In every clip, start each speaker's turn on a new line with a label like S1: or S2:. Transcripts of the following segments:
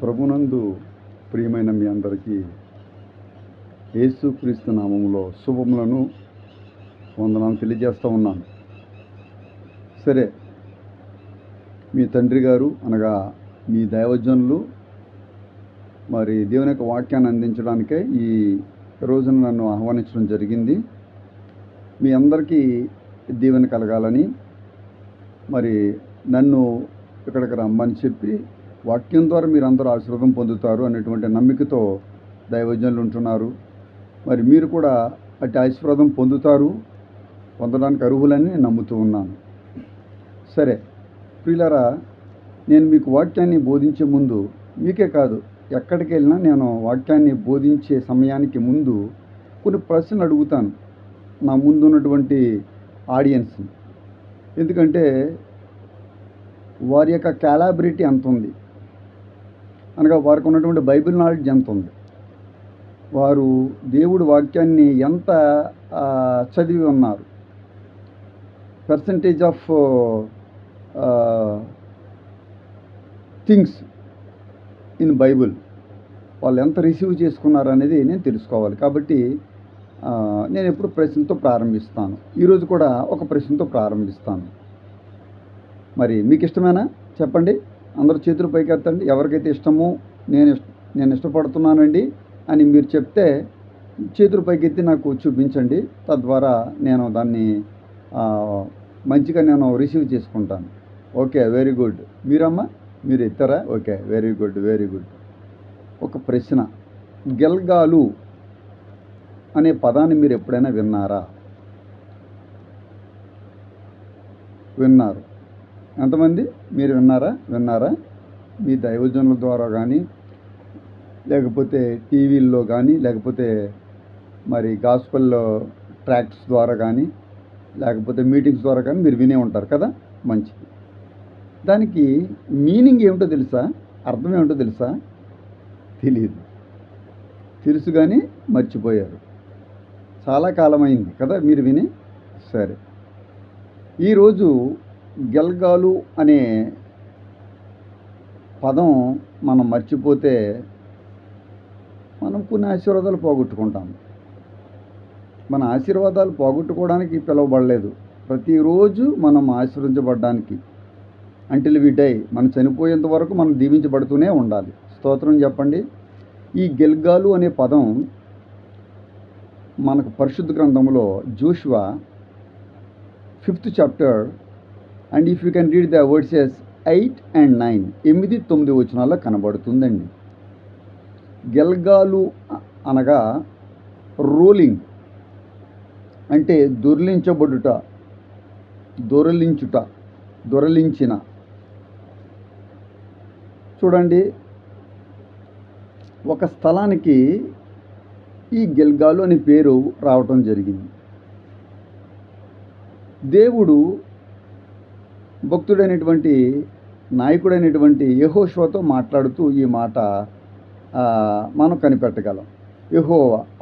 S1: ప్రభునందు ప్రియమైన మీ అందరికీ యేసుక్రీస్తు నామములో శుభములను వందనాలు తెలియజేస్తూ ఉన్నాను. సరే, మీ తండ్రి గారు అనగా మీ దైవజనులు మరి దేవుని యొక్క వాక్యాన్ని అందించడానికే ఈ రోజున నన్ను ఆహ్వానించడం జరిగింది. మీ అందరికీ దీవెన కలగాలని మరి నన్ను ఇక్కడికి రమ్మని చెప్పి వాక్యం ద్వారా మీరు అందరూ ఆశీర్వాదం పొందుతారు అనేటువంటి నమ్మికతో దైవజనులు ఉంటున్నారు. మరి మీరు కూడా అట్టి ఆశీర్వాదం పొందడానికి అర్హులని నేను నమ్ముతూ ఉన్నాను. సరే ప్రియులారా, నేను మీకు వాక్యాన్ని బోధించే ముందు, మీకే కాదు ఎక్కడికి వెళ్ళినా నేను వాక్యాన్ని బోధించే సమయానికి ముందు కొన్ని ప్రశ్నలు అడుగుతాను నా ముందు ఉన్నటువంటి ఆడియన్స్ని. ఎందుకంటే వారి యొక్క క్యాలబిలిటీ ఎంత ఉంది, అనగా వారికి ఉన్నటువంటి బైబిల్ నాలెడ్జ్ ఎంత ఉంది, వారు దేవుడి వాక్యాన్ని ఎంత చదివి ఉన్నారు, percentage of things in Bible వాళ్ళు ఎంత రిసీవ్ చేసుకున్నారు అనేది నేను తెలుసుకోవాలి. కాబట్టి నేను ఎప్పుడు ప్రశ్నతో ప్రారంభిస్తాను. ఈరోజు కూడా ఒక ప్రశ్నతో ప్రారంభిస్తాను. మరి మీకు ఇష్టమేనా? చెప్పండి, అందరూ చేతులు పైకెత్తండి. ఎవరికైతే ఇష్టమో నేను ఇష్టపడుతున్నానండి అని మీరు చెప్తే చేతులు పైకెత్తి నాకు చూపించండి. తద్వారా నేను దాన్ని మంచిగా రిసీవ్ చేసుకుంటాను. Okay, very good. మీరమ్మా, మీరు ఎత్తారా? Okay, very good, very good. ఒక ప్రశ్న, గిల్గాలు అనే పదాన్ని మీరు ఎప్పుడైనా విన్నారు? ఎంతమంది మీరు విన్నారా? మీ దైవజనుల ద్వారా కానీ, లేకపోతే టీవీల్లో కానీ, లేకపోతే మరి గాస్పెల్ ట్రాక్ట్స్ ద్వారా కానీ, లేకపోతే మీటింగ్స్ ద్వారా కానీ మీరు వినే ఉంటారు కదా. మంచిది. దానికి మీనింగ్ ఏమిటో తెలుసా? అర్థం ఏమిటో తెలుసా? తెలియదు. తెలుసు కానీ మర్చిపోయారు. చాలా కాలమైంది కదా మీరు విని. సరే, ఈరోజు గిల్గాలు అనే పదం మనం మర్చిపోతే మనం కొన్ని ఆశీర్వాదాలు పోగొట్టుకుంటాం. మన ఆశీర్వాదాలు పోగొట్టుకోవడానికి పిలువబడలేదు. ప్రతిరోజు మనం ఆశీర్వదించబడడానికి, అంటిల్ వి డై, మనం చనిపోయేంత వరకు మనం దీవించబడుతూనే ఉండాలి. స్తోత్రం చెప్పండి. ఈ గిల్గాలు అనే పదం మనకు పరిశుద్ధ గ్రంథంలో Joshua 5th chapter, and if you can read the versus 8 and 9, 8-9 వచనాల్లో కనబడుతుందండి. గిల్గాలు అనగా రోలింగ్, అంటే దొర్లించబడుట, దొరలించిన. చూడండి, ఒక స్థలానికి ఈ గిల్గాలు అనే పేరు రావటం జరిగింది. దేవుడు భక్తుడైనటువంటి నాయకుడైనటువంటి యెహోషువతో మాట్లాడుతూ ఈ మాట మనం కనిపెట్టగలం.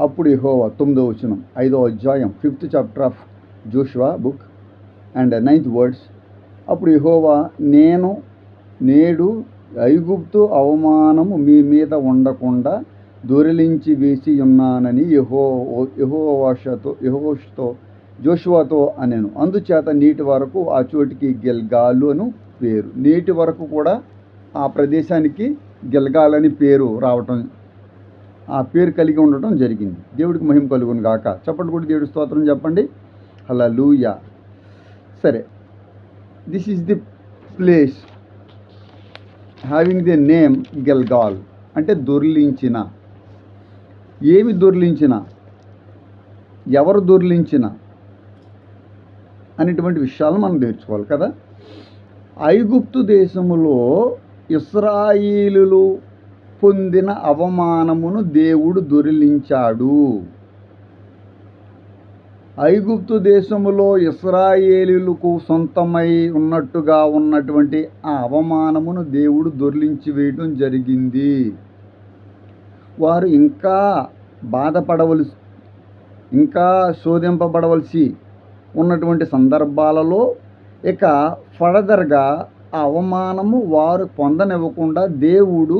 S1: అప్పుడు యెహోవా 9వ వచనం 5వ అధ్యాయం 5th chapter of Joshua book and 9th words, అప్పుడు యెహోవా, నేడు ఐగుప్తు అవమానము మీ మీద ఉండకుండా దొరిలించి వేసి ఉన్నానని యెహోషుతో జోషువాతో అనెను. అందుచేత నేటి వరకు ఆ చోటికి గిల్గాలు అను పేరు. నేటి వరకు కూడా ఆ ప్రదేశానికి గిల్గాల్ అని పేరు రావటం, ఆ పేరు కలిగి ఉండటం జరిగింది. దేవుడికి మహిమ కలుగును గాక. చెప్పండి కూడా దేవుడి స్తోత్రం చెప్పండి. హల్లెలూయా. సరే, this is the place having the name గిల్గాల్, అంటే దొర్లించిన. ఏమి దొర్లించిన, ఎవరు దొర్లించిన అనేటువంటి విషయాలను మనం నేర్చుకోవాలి కదా. ఐగుప్తు దేశములో ఇశ్రాయేలులు పొందిన అవమానమును దేవుడు దొరిలించాడు. ఐగుప్తు దేశములో ఇశ్రాయేలులకు సొంతమై ఉన్నట్టుగా ఉన్నటువంటి ఆ అవమానమును దేవుడు దొర్లించి వేయటం జరిగింది. వారు ఇంకా బాధపడవలసి, ఇంకా శోధింపబడవలసి ఉన్నటువంటి సందర్భాలలో ఇక ఫర్దర్గా ఆ అవమానము వారు పొందనివ్వకుండా దేవుడు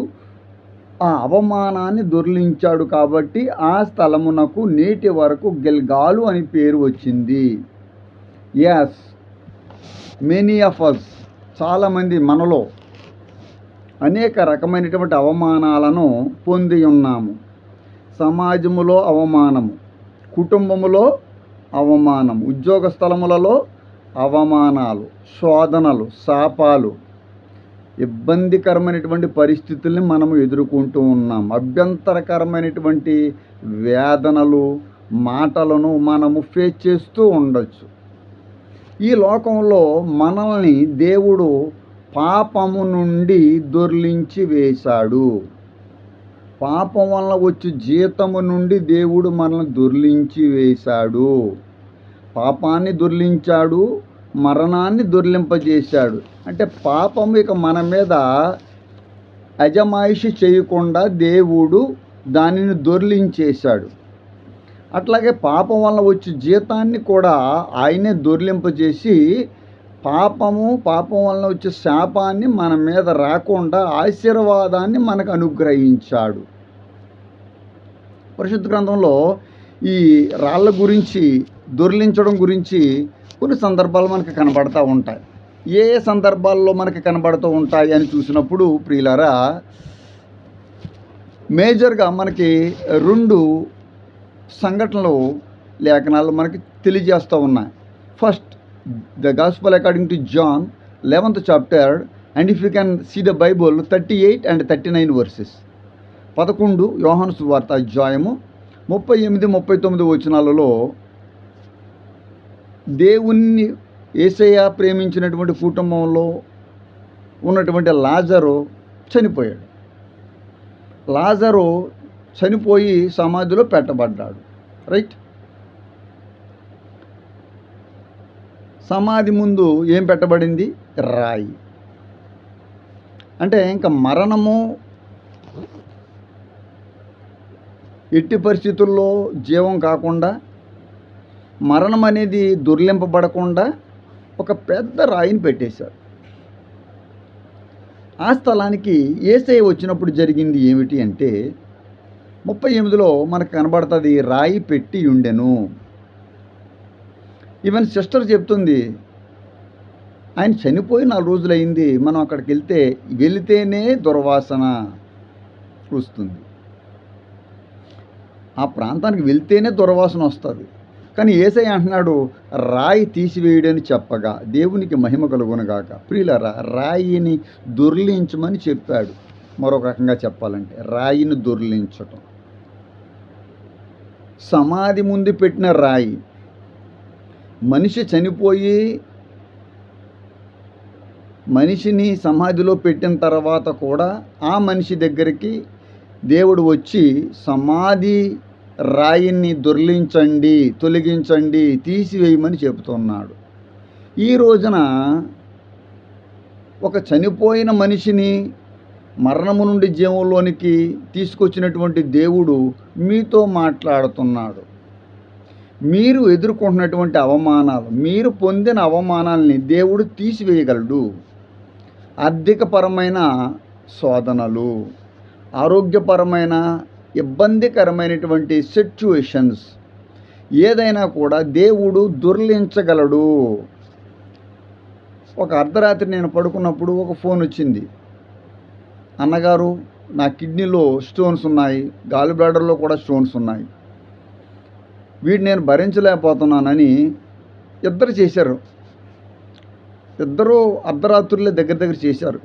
S1: ఆ అవమానాన్ని దొర్లించాడు కాబట్టి ఆ స్థలమునకు నేటి వరకు గిల్గాలు అని పేరు వచ్చింది. ఎస్, మెనీ ఆఫ్ అస్, చాలామంది మనలో అనేక రకమైనటువంటి అవమానాలను పొంది ఉన్నాము. సమాజములో అవమానము, కుటుంబములో అవమానం, ఉద్యోగ స్థలములలో అవమానాలు, శోధనలు, శాపాలు, ఇబ్బందికరమైనటువంటి పరిస్థితుల్ని మనము ఎదుర్కొంటూ ఉన్నాం. అభ్యంతరకరమైనటువంటి వేదనలు, మాటలను మనము ఫేస్ చేస్తూ ఉండొచ్చు. ఈ లోకంలో మనల్ని దేవుడు పాపము నుండి దొర్లించి వేశాడు. పాపం వలన వచ్చి జీతము నుండి దేవుడు మనల్ని దొర్లించి వేశాడు. పాపాన్ని దొర్లించాడు, మరణాన్ని దొర్లింపజేశాడు. అంటే పాపం ఇక మన మీద అజమాయిషి చేయకుండా దేవుడు దానిని దొర్లించేశాడు. అట్లాగే పాపం వలన వచ్చే జీతాన్ని కూడా ఆయనే దొర్లింపజేసి పాపం వలన వచ్చే శాపాన్ని మన మీద రాకుండా ఆశీర్వాదాన్ని మనకు అనుగ్రహించాడు. పరిశుద్ధ గ్రంథంలో ఈ రాళ్ళ గురించి, దొర్లించడం గురించి కొన్ని సందర్భాలు మనకు కనబడుతూ ఉంటాయి. ఏ సందర్భాల్లో మనకి కనబడుతూ ఉంటాయి అని చూసినప్పుడు ప్రియులారా, మేజర్గా మనకి 2 సంఘటనలు లేఖనాలు మనకి తెలియజేస్తూ ఉన్నాయి. First, the gospel according to John 11th chapter, and if you can see the Bible 38 and 39 verses. 11 యోహాను సువార్త అధ్యాయము 38-39 వచనాలలో దేవుణ్ణి యేసయ్య ప్రేమించినటువంటి కుటుంబంలో ఉన్నటువంటి లాజరు చనిపోయాడు. లాజరు చనిపోయి సమాధిలో పెట్టబడ్డాడు. రైట్. సమాధి ముందు ఏం పెట్టబడింది? రాయి. అంటే ఇంకా మరణము ఎట్టి పరిస్థితుల్లో జీవం కాకుండా, మరణం అనేది దొర్లింపబడకుండా ఒక పెద్ద రాయిని పెట్టేశారు. ఆ స్థలానికి యేసయ్య వచ్చినప్పుడు జరిగింది ఏమిటి అంటే 38లో మనకు కనబడుతుంది, రాయి పెట్టి ఉండెను. ఈవెన్ సిస్టర్ చెప్తుంది, ఆయన చనిపోయి 4 రోజులైంది, మనం అక్కడికి వెళితేనే దుర్వాసన వస్తుంది, ఆ ప్రాంతానికి వెళ్తేనే దుర్వాసన వస్తుంది. కానీ యేసయ్య అంటున్నాడు రాయి తీసివేయడని చెప్పగా దేవునికి మహిమ కలుగునుగాక. ప్రియులారా, రాయిని దొర్లించమని చెప్పాడు. మరొక రకంగా చెప్పాలంటే రాయిని దొర్లించటం. సమాధి ముందు పెట్టిన రాయి, మనిషి చనిపోయి మనిషిని సమాధిలో పెట్టిన తర్వాత కూడా ఆ మనిషి దగ్గరికి దేవుడు వచ్చి సమాధి రాయిని దొర్లించండి, తొలగించండి, తీసివేయమని చెబుతున్నాడు. ఈ రోజున ఒక చనిపోయిన మనిషిని మరణము నుండి జీవంలోనికి తీసుకొచ్చినటువంటి దేవుడు మీతో మాట్లాడుతున్నాడు. మీరు ఎదుర్కొంటున్నటువంటి అవమానాలు, మీరు పొందిన అవమానాల్ని దేవుడు తీసివేయగలడు. ఆర్థికపరమైన శోధనలు, ఆరోగ్యపరమైన ఇబ్బందికరమైనటువంటి సిచ్యువేషన్స్ ఏదైనా కూడా దేవుడు దొర్లించగలడు. ఒక అర్ధరాత్రి నేను పడుకున్నప్పుడు ఒక ఫోన్ వచ్చింది. అన్నగారు, నా కిడ్నీలో స్టోన్స్ ఉన్నాయి, గాల్ బ్లాడర్లో కూడా స్టోన్స్ ఉన్నాయి, వీటిని నేను భరించలేకపోతున్నానని ఇద్దరు చేశారు. ఇద్దరు అర్ధరాత్రులే దగ్గర చేశారు.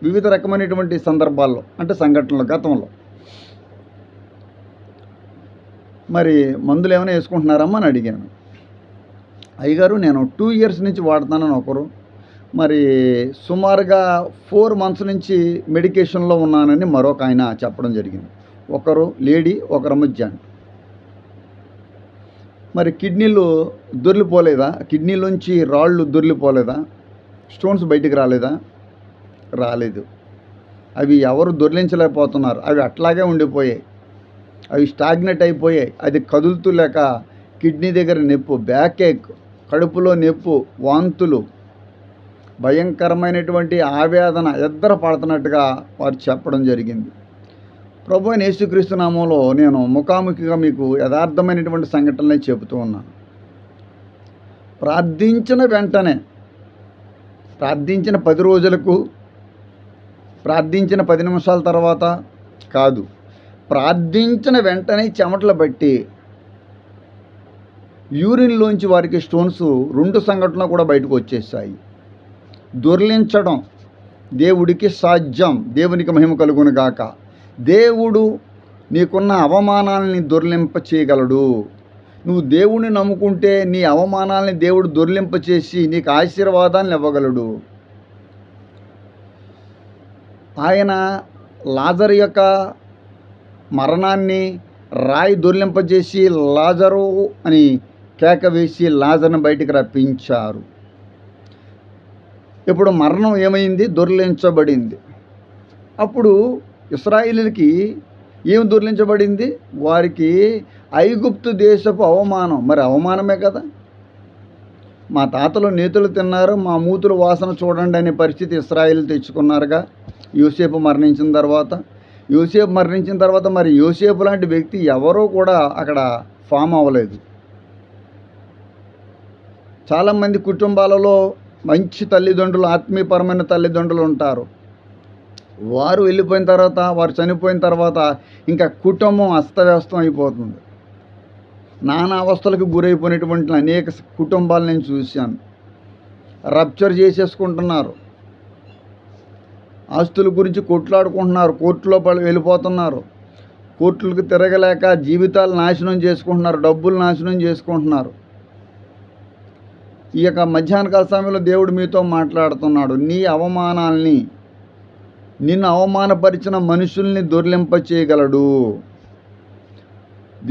S1: వివిధ రకమైనటువంటి సందర్భాల్లో, అంటే సంఘటనలు గతంలో. మరి మందులు ఏమైనా వేసుకుంటున్నారమ్మా అని అడిగాను. అయ్యగారు, నేను 2 years నుంచి వాడుతున్నానని ఒకరు, మరి సుమారుగా 4 months నుంచి మెడికేషన్లో ఉన్నానని మరొక ఆయన చెప్పడం జరిగింది. ఒకరు లేడీ, ఒకరు జెంట్. మరి కిడ్నీలు దొర్లిపోలేదా? కిడ్నీలోంచి రాళ్ళు దొర్లిపోలేదా? స్టోన్స్ బయటికి రాలేదా? రాలేదు. అవి ఎవరు దొర్లించలేకపోతున్నారు. అవి అట్లాగే ఉండిపోయాయి. అవి స్టాగ్నెట్ అయిపోయాయి. అది కదులుతూ లేక కిడ్నీ దగ్గర నొప్పి, బ్యాక్ ఏక్, కడుపులో నొప్పి, వాంతులు, భయంకరమైనటువంటి ఆవేదన, ఎద్దర పడుతున్నట్టుగా వారు చెప్పడం జరిగింది. ప్రభు అయిన యేసుక్రీస్తు నామంలో నేను ముఖాముఖిగా మీకు యథార్థమైనటువంటి సంఘటనలే చెబుతూ ఉన్నాను. ప్రార్థించిన వెంటనే, ప్రార్థించిన 10 రోజులకు, ప్రార్థించిన 10 నిమిషాల తర్వాత కాదు, ప్రార్థించిన వెంటనే చెమటలు బట్టి యూరిన్లోంచి వారికి స్టోన్స్ 2 సంఘటనలు కూడా బయటకు వచ్చేసాయి. దొర్లించడం దేవుడికి సాధ్యం. దేవునికి మహిమ కలుగును గాక. దేవుడు నీకున్న అవమానాలని దొర్లింప చేయగలడు. నువ్వు దేవుడిని నమ్ముకుంటే నీ అవమానాలని దేవుడు దొర్లింప చేసి నీకు ఆశీర్వాదాలను ఇవ్వగలడు. ఆయన లాజరు యొక్క మరణాన్ని రాయి దొర్లింపజేసి లాజరు అని కేక వేసి లాజర్ని బయటికి రప్పించారు. ఇప్పుడు మరణం ఏమైంది? దొర్లించబడింది. అప్పుడు ఇశ్రాయేలీయులకి ఏం దొర్లించబడింది? వారికి ఐగుప్తు దేశపు అవమానం. మరి అవమానమే కదా. మా తాతలు నేతులు తిన్నారు, మా మూతులు వాసన చూడండి అనే పరిస్థితి ఇశ్రాయేలీయులు తెచ్చుకున్నారుగా యోసేపు మరణించిన తర్వాత. యోసేపు మరణించిన తర్వాత మరి యోసేపు లాంటి వ్యక్తి ఎవరూ కూడా అక్కడ ఫామ్ అవ్వలేదు. చాలామంది కుటుంబాలలో మంచి తల్లిదండ్రులు, ఆత్మీయపరమైన తల్లిదండ్రులు ఉంటారు. వారు వెళ్ళిపోయిన తర్వాత, వారు చనిపోయిన తర్వాత ఇంకా కుటుంబం అస్తవ్యస్తం అయిపోతుంది. నానా అవస్థలకు గురైపోయినటువంటి అనేక కుటుంబాలు నేను చూశాను. రప్చర్ చేసేసుకుంటున్నారు, ఆస్తుల గురించి కొట్లాడుకుంటున్నారు, కోర్టులో వెళ్ళిపోతున్నారు, కోర్టులకు తిరగలేక జీవితాలు నాశనం చేసుకుంటున్నారు, డబ్బులు నాశనం చేసుకుంటున్నారు. ఈ యొక్క మధ్యాహ్నకాల సమయంలో దేవుడు మీతో మాట్లాడుతున్నాడు. నీ అవమానాల్ని, నిన్ను అవమానపరిచిన మనుషుల్ని దొర్లింప చేయగలడు.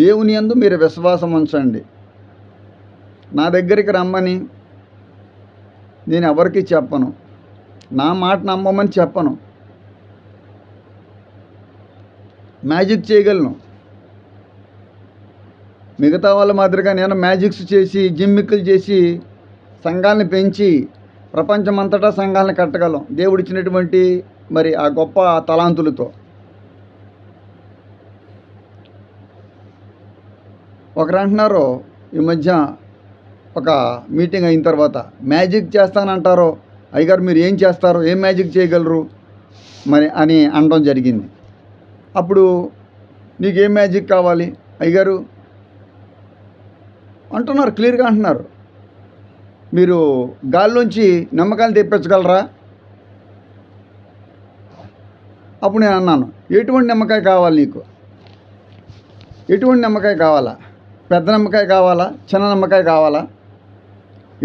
S1: దేవుని యందు మీరు విశ్వాసం ఉంచండి. నా దగ్గరికి రమ్మని నేను ఎవరికి చెప్పను, నా మాట నమ్మమని చెప్పను. మ్యాజిక్ చేయగలను. మిగతా వాళ్ళ మాదిరిగా నేను మ్యాజిక్స్ చేసి, జిమ్మిక్కులు చేసి సంఘాలను పెంచి ప్రపంచమంతటా సంఘాలను కట్టగలం దేవుడిచ్చినటువంటి మరి ఆ గొప్ప తలాంతులతో. ఒకరు అంటున్నారు ఈ మధ్య ఒక మీటింగ్ అయిన తర్వాత, మ్యాజిక్ చేస్తానంటారో అయ్యగారు, మీరు ఏం చేస్తారు, ఏం మ్యాజిక్ చేయగలరు మరి అని అనడం జరిగింది. అప్పుడు నీకేం మ్యాజిక్ కావాలి అయ్యగారు అంటున్నారు, క్లియర్గా అంటున్నారు. మీరు గాల్లోంచి నిమ్మకాయలు తెప్పించగలరా? అప్పుడు నేను అన్నాను, ఎటువంటి నిమ్మకాయ కావాలి నీకు? ఎటువంటి నిమ్మకాయ కావాలా? పెద్ద నిమ్మకాయ కావాలా, చిన్న నిమ్మకాయ కావాలా,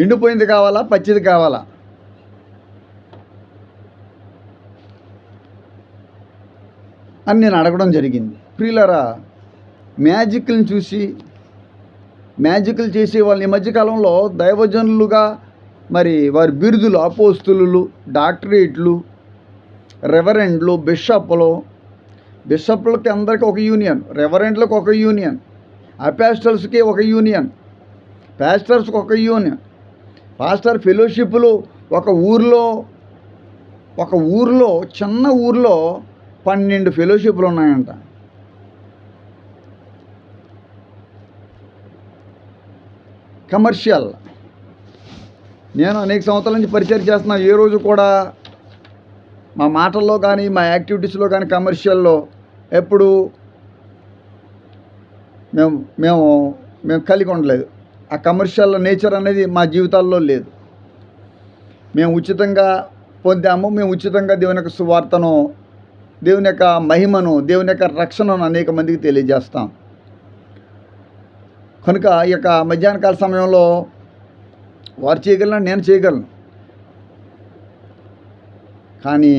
S1: ఎండిపోయింది కావాలా, పచ్చిది కావాలా? అని నేను అడగడం జరిగింది. ప్రియులారా, మ్యాజిక్ని చూసి మ్యాజిక్లు చేసే వాళ్ళు ఈ మధ్యకాలంలో దైవజనులుగా మరి వారి బిరుదులు అపోస్తులు, డాక్టరేట్లు, రెవరెండ్లు, బిషప్లకి అందరికీ ఒక యూనియన్, రెవరెండ్లకు ఒక యూనియన్, అపాస్టల్స్కి ఒక యూనియన్, పాస్టర్స్కి ఒక యూనియన్, పాస్టర్ ఫెలోషిప్లు. ఒక ఊర్లో చిన్న ఊర్లో 12 ఫెలోషిప్లు ఉన్నాయంట. కమర్షియల్. నేను అనేక సంవత్సరాల నుంచి పరిచయం చేస్తున్నా. ఏ రోజు కూడా మా మాటల్లో కానీ మా యాక్టివిటీస్లో కానీ కమర్షియల్లో ఎప్పుడు మేము కలిగి ఉండలేదు. ఆ కమర్షియల్ నేచర్ అనేది మా జీవితాల్లో లేదు. మేము ఉచితంగా పొందాము. మేము ఉచితంగా దేవుని యొక్క సువార్తను, దేవుని యొక్క మహిమను, దేవుని యొక్క రక్షణను అనేక మందికి తెలియజేస్తాం. కనుక ఈ యొక్క మధ్యాహ్నకాల సమయంలో వారు చేయగలను, నేను చేయగలను. కానీ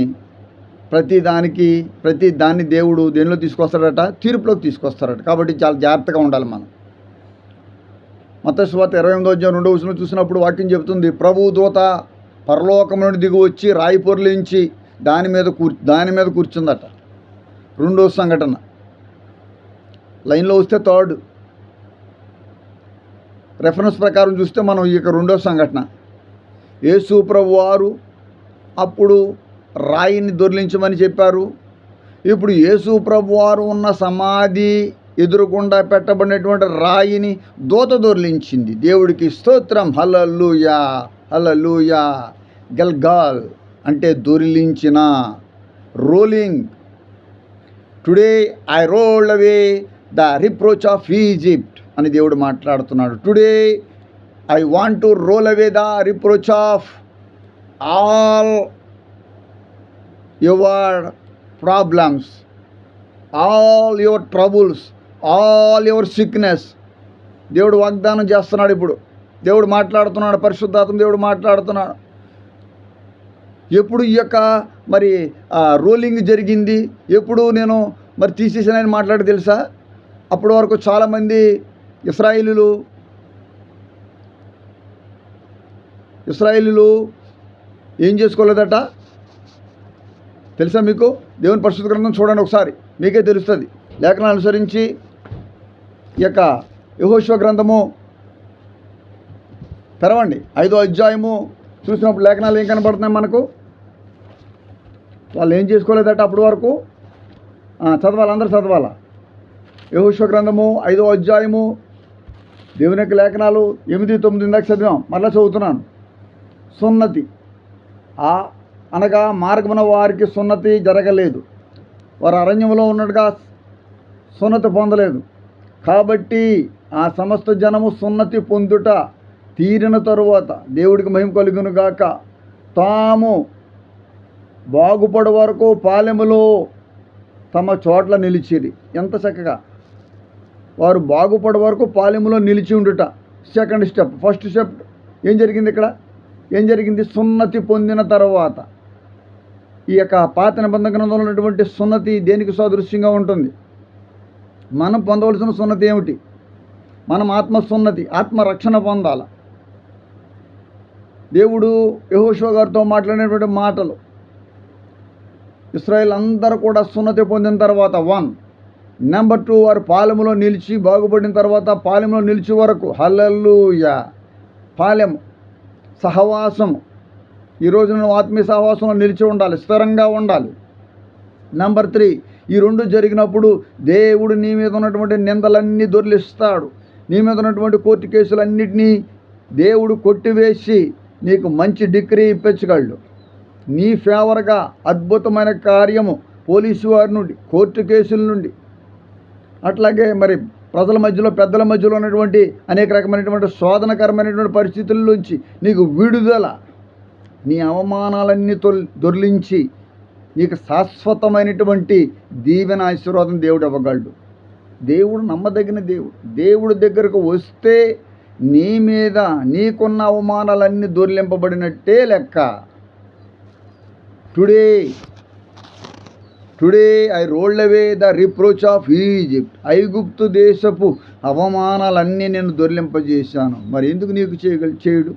S1: ప్రతి దాన్ని దేవుడు దేనిలో తీసుకొస్తాడట? తీర్పులోకి తీసుకొస్తాడట. కాబట్టి చాలా జాగ్రత్తగా ఉండాలి మనం. మత్తయి సువార్త 28:2 చూసినప్పుడు వాక్యం చెబుతుంది, ప్రభువు దూత పరలోకం నుండి దిగి వచ్చి రాయి పొర్లించి దాని మీద కూర్చుందట. 2వ సంఘటన. లైన్లో వస్తే 3rd రెఫరెన్స్ ప్రకారం చూస్తే మనం ఈ యొక్క 2వ సంఘటన. యేసు ప్రభువారు అప్పుడు రాయిని దొర్లించమని చెప్పారు. ఇప్పుడు యేసు ప్రభువారు ఉన్న సమాధి ఎదురుగుండా పెట్టబడినటువంటి రాయిని దూత దొర్లించింది. దేవుడికి స్తోత్రం. హల్లెలూయా, హల్లెలూయా. గల్గాల్ అంటే దొర్లించిన, rolling. Today I rolled away the reproach of Egypt అని దేవుడు మాట్లాడుతున్నాడు. Today I want to roll away the reproach of all your problems, all your troubles, all your sickness. దేవుడు వాగ్దానం చేస్తున్నాడు. ఇప్పుడు దేవుడు మాట్లాడుతున్నాడు, పరిశుద్ధాత్మ దేవుడు మాట్లాడుతున్నాడు. ఎప్పుడు ఈ యొక్క మరి రోలింగ్ జరిగింది, ఎప్పుడు నేను మరి తీసేసానని మాట్లాడి తెలుసా? అప్పటి వరకు చాలామంది ఇస్రాయేలీలు ఏం చేసుకోలేదట తెలుసా మీకు? దేవుని పరిశుద్ధ గ్రంథం చూడండి ఒకసారి, మీకే తెలుస్తుంది. లేఖనాన్ని అనుసరించి ఈ యొక్క యెహోషువ గ్రంథము తెరవండి, 5వ అధ్యాయము చూసినప్పుడు లేఖనాలు ఏం కనపడుతున్నాయి మనకు? వాళ్ళు ఏం చేసుకోలేదట అప్పటి వరకు. చదవాలి, అందరూ చదవాలా. యెహోషువ గ్రంథము 5వ అధ్యాయము, దేవుని యొక్క లేఖనాలు 8, 9 ఇందాక చదివాం, మరలా చదువుతున్నాను. సున్నతి అనగా మార్గమున వారికి సున్నతి జరగలేదు. వారు అరణ్యంలో ఉన్నట్టుగా సున్నతి పొందలేదు. కాబట్టి ఆ సమస్త జనము సున్నతి పొందుట తీరిన తరువాత, దేవుడికి మహిమ కలుగును గాక, తాము బాగుపడే వరకు పాలెములో తమ చోట్ల నిలిచిరి. ఎంత చక్కగా! వారు బాగుపడే వరకు పాలెములో నిలిచి ఉండుట సెకండ్ స్టెప్. ఫస్ట్ స్టెప్ ఏం జరిగింది? ఇక్కడ ఏం జరిగింది? సున్నతి పొందిన తర్వాత. ఈ యొక్క పాత నిబంధన గ్రంథంలో ఉన్నటువంటి సున్నతి దేనికి సాదృశ్యంగా ఉంటుంది? మనం పొందవలసిన సున్నతి ఏమిటి? మనం ఆత్మసున్నతి, ఆత్మరక్షణ పొందాలి. దేవుడు యెహోషువ గారితో మాట్లాడినటువంటి మాటలు, ఇశ్రాయేల్ అందరూ కూడా సున్నతి పొందిన తర్వాత 1. నెంబర్ 2, వారు పాలెములో నిలిచి బాగుపడిన తర్వాత పాలెములో నిలిచి వరకు. హల్లెలూయా. పాలెము సహవాసము. ఈరోజు నువ్వు ఆత్మీయ సహవాసంలో నిలిచి ఉండాలి, స్థిరంగా ఉండాలి. నెంబర్ 3, ఈ 2 జరిగినప్పుడు దేవుడు నీ మీద ఉన్నటువంటి నిందలన్నీ దొర్లిస్తాడు. నీ మీద ఉన్నటువంటి కోర్టు కేసులన్నింటినీ దేవుడు కొట్టివేసి నీకు మంచి డిగ్రీ ఇప్పించగలడు. నీ ఫేవర్గా అద్భుతమైన కార్యము పోలీసు వారి నుండి, కోర్టు కేసుల నుండి, అట్లాగే మరి ప్రజల మధ్యలో, పెద్దల మధ్యలో ఉన్నటువంటి అనేక రకమైనటువంటి శోధనకరమైనటువంటి పరిస్థితుల నుంచి నీకు విడుదల, నీ అవమానాలన్నీ దొర్లించి నీకు శాశ్వతమైనటువంటి దీవెన, ఆశీర్వాదం దేవుడు ఇవ్వగలడు. దేవుడు నమ్మదగిన దేవుడు. దేవుడి దగ్గరకు వస్తే నీ మీద నీకున్న అవమానాలన్నీ దొర్లింపబడినట్టే లెక్క. Today I rolled away the reproach of Egypt. ఐగుప్తు దేశపు అవమానాలన్నీ నేను దొర్లింపజేశాను. మరి ఎందుకు నీకు చేయడు?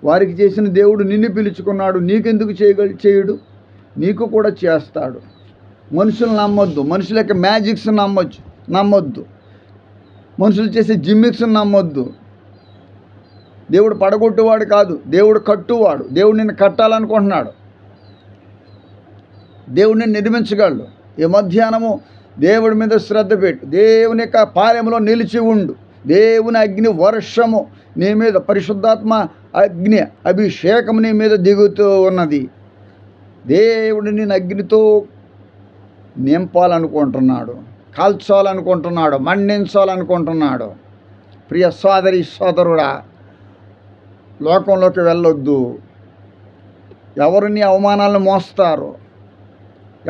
S1: వారికి చేసిన దేవుడు నిన్ను పిలుచుకున్నాడు, నీకెందుకు చేయడు? నీకు కూడా చేస్తాడు. మనుషులు నమ్మొద్దు, మనుషుల యొక్క మ్యాజిక్స్ నమ్మొద్దు, మనుషులు చేసే జిమ్మిక్స్ నమ్మొద్దు. దేవుడు పడగొట్టువాడు కాదు, దేవుడు కట్టువాడు. దేవుడు నిన్ను కట్టాలనుకుంటున్నాడు, దేవుడిని నిర్మించగలడు. ఈ మధ్యాహ్నము దేవుడి మీద శ్రద్ధ పెట్టు, దేవుని యొక్క పాలెములో నిలిచి ఉండు. దేవుని అగ్ని వర్షము నీ మీద, పరిశుద్ధాత్మ అగ్ని అభిషేకం నీ మీద దిగుతూ ఉన్నది. దేవుడు నేను అగ్నితో నింపాలనుకుంటున్నాడు, కాల్చాలనుకుంటున్నాడు, మండించాలనుకుంటున్నాడు. ప్రియ సోదరి సోదరుడా, లోకంలోకి వెళ్ళొద్దు. ఎవరు నీ అవమానాలను మోస్తారు?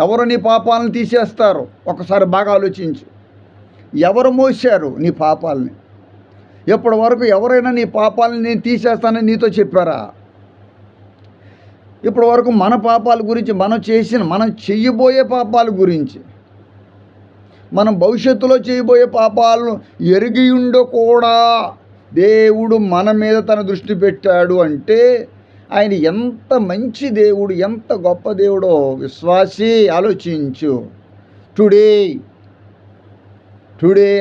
S1: ఎవరు నీ పాపాలను తీసేస్తారు? ఒకసారి బాగా ఆలోచించు. ఎవరు మోసారు నీ పాపాలని? ఇప్పటి వరకు ఎవరైనా నీ పాపాలని నేను తీసేస్తానని నీతో చెప్పారా? ఇప్పటి వరకు మన పాపాల గురించి, మనం చెయ్యబోయే పాపాల గురించి, మనం భవిష్యత్తులో చేయబోయే పాపాలను ఎరిగి ఉండి కూడా దేవుడు మన మీద తన దృష్టి పెట్టాడు అంటే ఆయన ఎంత మంచి దేవుడు, ఎంత గొప్ప దేవుడో విశ్వాసి ఆలోచించు. Today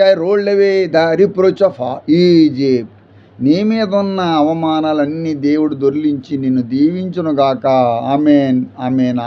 S1: I rolled away the reproach of Egypt. నీ మీద ఉన్న అవమానాలన్నీ దేవుడు దొర్లించి నిన్ను దీవించునుగాక. ఆమేన్, ఆమేన్.